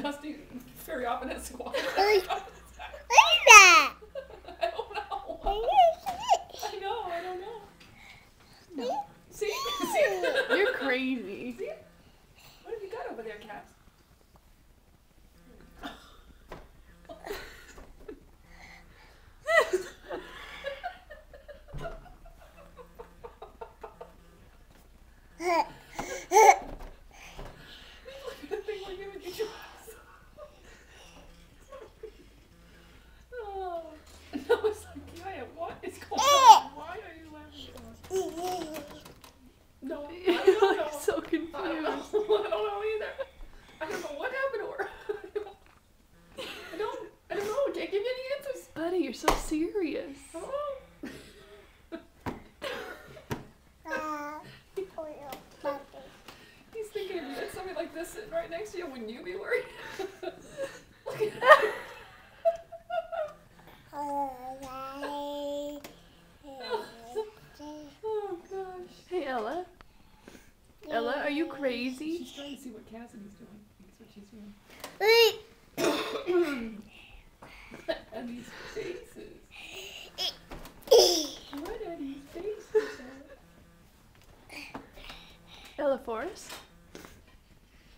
Dusty very often has to walk. What is that? I don't know. I don't know. No. See? You're crazy. See? What have you got over there, Cass? The thing we're giving you to us. Oh. No, it's like, Gaia, what is going on? Why are you laughing so much? No, I You don't look know. so confused. I don't know either. I don't know what happened to her. I don't know. Can't give you any answers. Buddy, you're so serious. I don't know. He's thinking if you had somebody like this sitting right next to you, wouldn't you be worried? Look at that. Oh gosh. Hey, Ella. Ella, are you crazy? She's trying to see what Cassidy's doing. That's what she's doing. And these faces. What are these faces? Ella Forrest?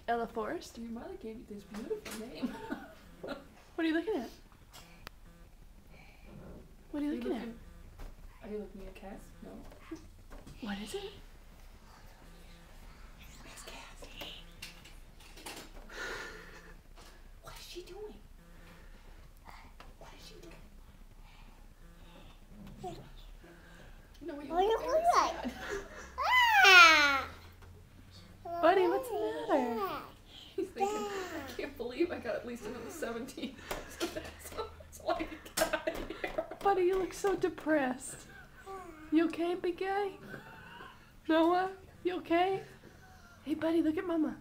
Ella Forrest? Your mother gave you this beautiful name. What are you looking at? What are you looking at? Are you looking at Cass? No. What is it? Where's Cass? What is she doing? What is she doing? No, you What do you look look very like? sad. Buddy, what's the matter? He's thinking, I can't believe I got at least another 17. So that's all I can get out of here. Buddy, you look so depressed. You okay, big guy? Noah, you okay? Hey, buddy, look at Mama.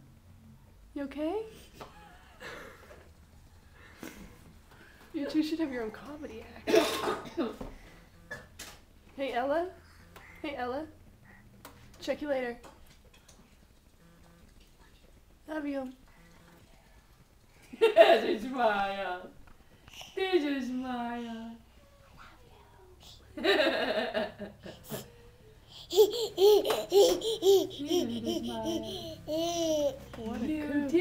You okay? You two should have your own comedy act. Hey, Ella? Hey, Ella? Check you later. Love you. There's a smile. There's a smile. Hehehehe What a You good too.